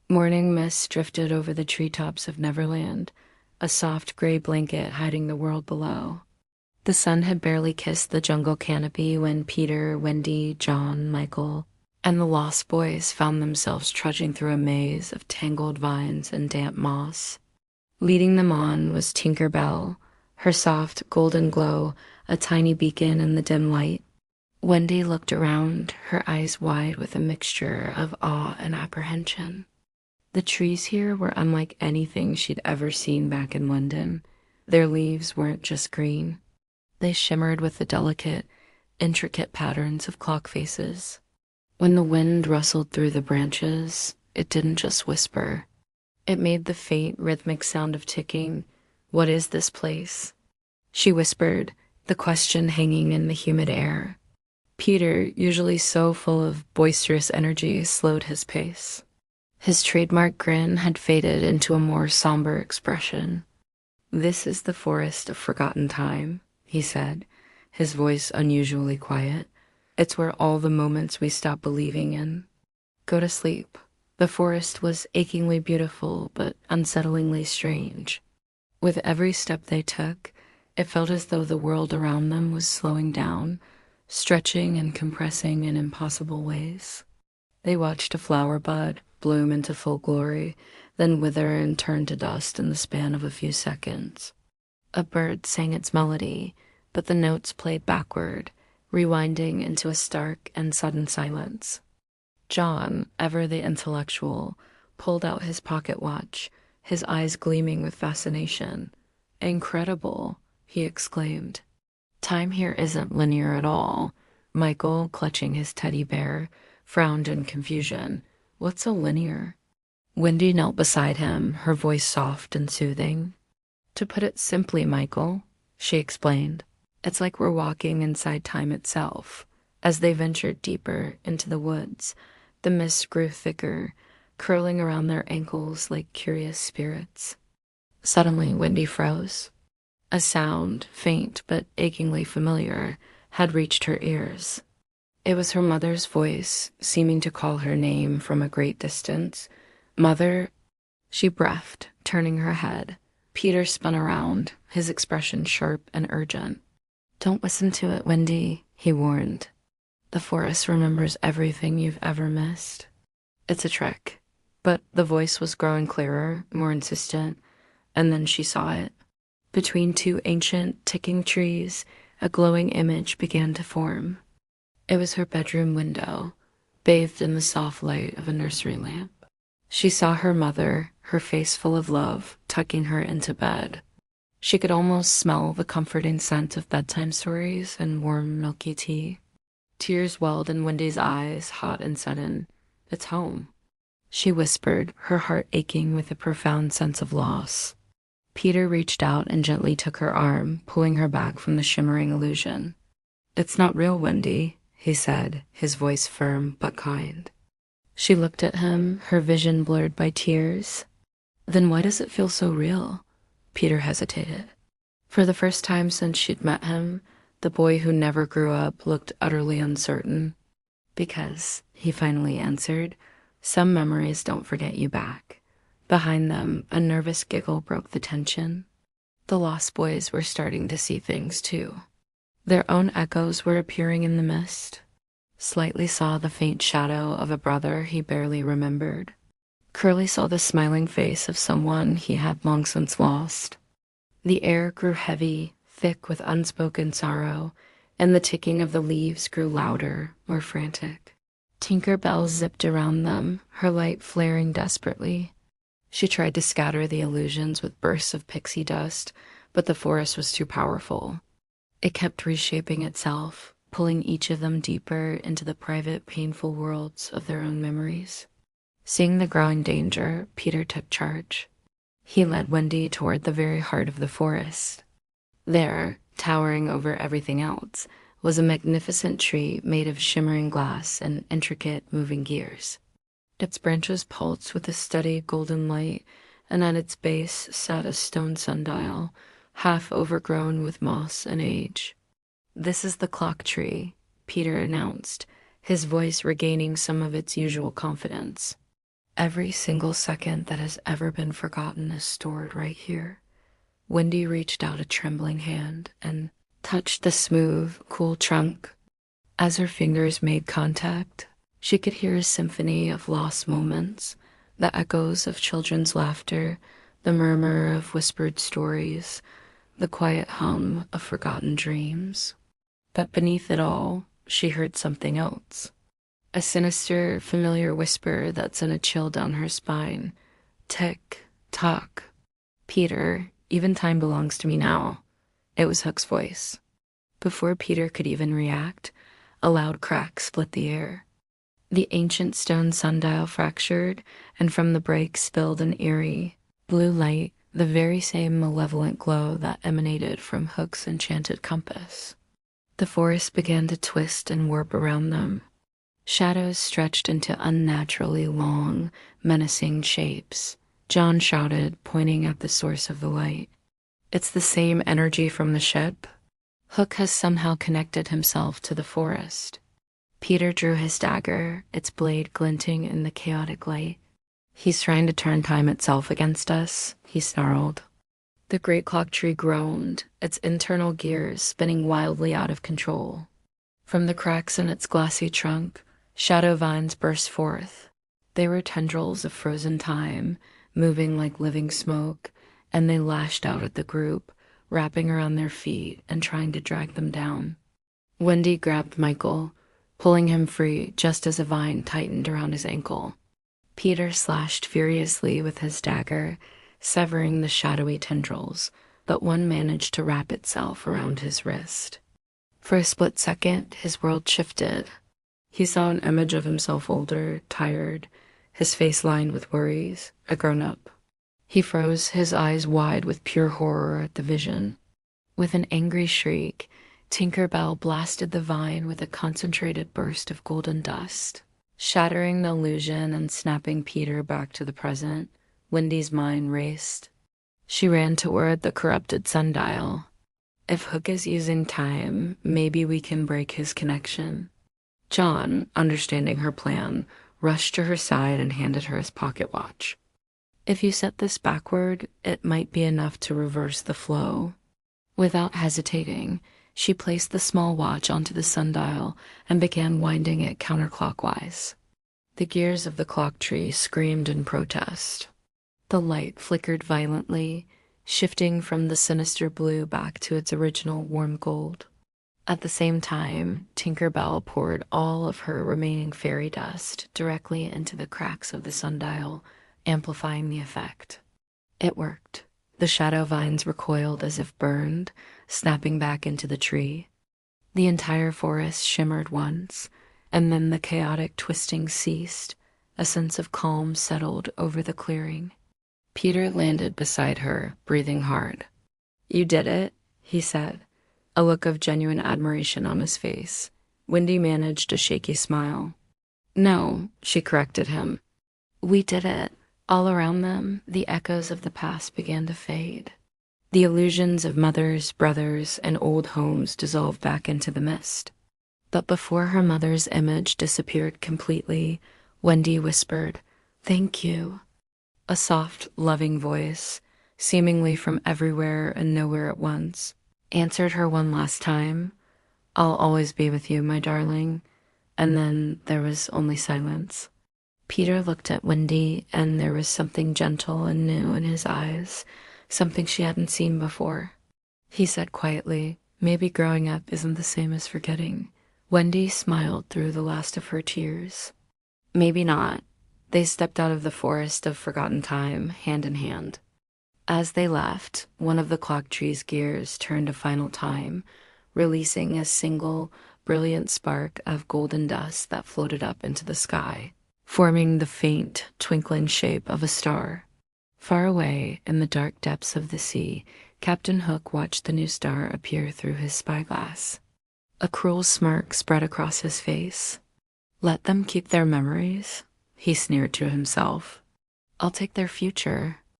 Morning mist drifted over the treetops of Neverland, a soft gray blanket hiding the world below. The sun had barely kissed the jungle canopy when Peter, Wendy, John, Michael, and the Lost Boys found themselves trudging through a maze of tangled vines and damp moss. Leading them on was Tinker Bell, her soft golden glow a tiny beacon in the dim light. Wendy looked around, her eyes wide with a mixture of awe and apprehension. The trees here were unlike anything she'd ever seen back in London. Their leaves weren't just green. They shimmered with the delicate, intricate patterns of clock faces. When the wind rustled through the branches, it didn't just whisper. It made the faint, rhythmic sound of ticking. What is this place? She whispered, the question hanging in the humid air. Peter, usually so full of boisterous energy, slowed his pace. His trademark grin had faded into a more somber expression. "This is the forest of forgotten time," he said, his voice unusually quiet. "It's where all the moments we stop believing in go to sleep." The forest was achingly beautiful, but unsettlingly strange. With every step they took, it felt as though the world around them was slowing down, stretching and compressing in impossible ways. They watched a flower bud bloom into full glory, then wither and turn to dust in the span of a few seconds. A bird sang its melody, but the notes played backward, rewinding into a stark and sudden silence. John, ever the intellectual, pulled out his pocket watch, his eyes gleaming with fascination. "Incredible," he exclaimed. "Time here isn't linear at all." Michael, clutching his teddy bear, frowned in confusion. "What's so linear?" Wendy knelt beside him, her voice soft and soothing. "To put it simply, Michael," she explained, "it's like we're walking inside time itself." As they ventured deeper into the woods, the mist grew thicker, curling around their ankles like curious spirits. Suddenly, Wendy froze. A sound, faint but achingly familiar, had reached her ears. It was her mother's voice, seeming to call her name from a great distance. "Mother," she breathed, turning her head. Peter spun around, his expression sharp and urgent. "Don't listen to it, Wendy," he warned. "The forest remembers everything you've ever missed. It's a trick." But the voice was growing clearer, more insistent, and then she saw it. Between two ancient, ticking trees, a glowing image began to form. It was her bedroom window, bathed in the soft light of a nursery lamp. She saw her mother, her face full of love, tucking her into bed. She could almost smell the comforting scent of bedtime stories and warm, milky tea. Tears welled in Wendy's eyes, hot and sudden. "It's home," she whispered, her heart aching with a profound sense of loss. Peter reached out and gently took her arm, pulling her back from the shimmering illusion. "It's not real, Wendy," he said, his voice firm but kind. She looked at him, her vision blurred by tears. "Then why does it feel so real?" Peter hesitated. For the first time since she'd met him, the boy who never grew up looked utterly uncertain. "Because," he finally answered, "some memories don't forget you back." Behind them, a nervous giggle broke the tension. The Lost Boys were starting to see things, too. Their own echoes were appearing in the mist. Slightly saw the faint shadow of a brother he barely remembered. Curly saw the smiling face of someone he had long since lost. The air grew heavy, thick with unspoken sorrow, and the ticking of the leaves grew louder, more frantic. Tinker Bell zipped around them, her light flaring desperately. She tried to scatter the illusions with bursts of pixie dust, but the forest was too powerful. It kept reshaping itself, pulling each of them deeper into the private, painful worlds of their own memories. Seeing the growing danger, Peter took charge. He led Wendy toward the very heart of the forest. There, towering over everything else, was a magnificent tree made of shimmering glass and intricate moving gears. Its branches pulsed with a steady golden light, and at its base sat a stone sundial, half overgrown with moss and age. "This is the clock tree," Peter announced, his voice regaining some of its usual confidence. Every single second that has ever been forgotten is stored right here. Wendy reached out a trembling hand and touched the smooth, cool trunk. As her fingers made contact, she could hear a symphony of lost moments, the echoes of children's laughter, the murmur of whispered stories, the quiet hum of forgotten dreams. But beneath it all, she heard something else. A sinister, familiar whisper that sent a chill down her spine. Tick, tock. Peter, even time belongs to me now. It was Hook's voice. Before Peter could even react, a loud crack split the air. The ancient stone sundial fractured, and from the break spilled an eerie, blue light, the very same malevolent glow that emanated from Hook's enchanted compass. The forest began to twist and warp around them. Shadows stretched into unnaturally long, menacing shapes. John shouted, pointing at the source of the light. "It's the same energy from the ship. Hook has somehow connected himself to the forest." Peter drew his dagger, its blade glinting in the chaotic light. "He's trying to turn time itself against us," he snarled. The great clock tree groaned, its internal gears spinning wildly out of control. From the cracks in its glassy trunk, shadow vines burst forth. They were tendrils of frozen time, moving like living smoke, and they lashed out at the group, wrapping around their feet and trying to drag them down. Wendy grabbed Michael, pulling him free just as a vine tightened around his ankle. Peter slashed furiously with his dagger, severing the shadowy tendrils, but one managed to wrap itself around his wrist. For a split second, his world shifted. He saw an image of himself older, tired, his face lined with worries, a grown-up. He froze, his eyes wide with pure horror at the vision. With an angry shriek, Tinker Bell blasted the vine with a concentrated burst of golden dust. Shattering the illusion and snapping Peter back to the present, Wendy's mind raced. She ran toward the corrupted sundial. If Hook is using time, maybe we can break his connection. John, understanding her plan, rushed to her side and handed her his pocket watch. "If you set this backward, it might be enough to reverse the flow." Without hesitating, she placed the small watch onto the sundial and began winding it counterclockwise. The gears of the clock tree screamed in protest. The light flickered violently, shifting from the sinister blue back to its original warm gold. At the same time, Tinker Bell poured all of her remaining fairy dust directly into the cracks of the sundial, amplifying the effect. It worked. The shadow vines recoiled as if burned, snapping back into the tree. The entire forest shimmered once, and then the chaotic twisting ceased. A sense of calm settled over the clearing. Peter landed beside her, breathing hard. "You did it," he said, a look of genuine admiration on his face. Wendy managed a shaky smile. "No," she corrected him. "We did it." All around them, the echoes of the past began to fade. The illusions of mothers, brothers, and old homes dissolved back into the mist. But before her mother's image disappeared completely, Wendy whispered, "Thank you." A soft, loving voice, seemingly from everywhere and nowhere at once, answered her one last time. "I'll always be with you, my darling." And then there was only silence. Peter looked at Wendy, and there was something gentle and new in his eyes, something she hadn't seen before. He said quietly, "Maybe growing up isn't the same as forgetting." Wendy smiled through the last of her tears. "Maybe not." They stepped out of the forest of forgotten time, hand in hand. As they left, one of the clock tree's gears turned a final time, releasing a single, brilliant spark of golden dust that floated up into the sky, forming the faint, twinkling shape of a star. Far away, in the dark depths of the sea, Captain Hook watched the new star appear through his spyglass. A cruel smirk spread across his face. "Let them keep their memories," he sneered to himself. "I'll take their future."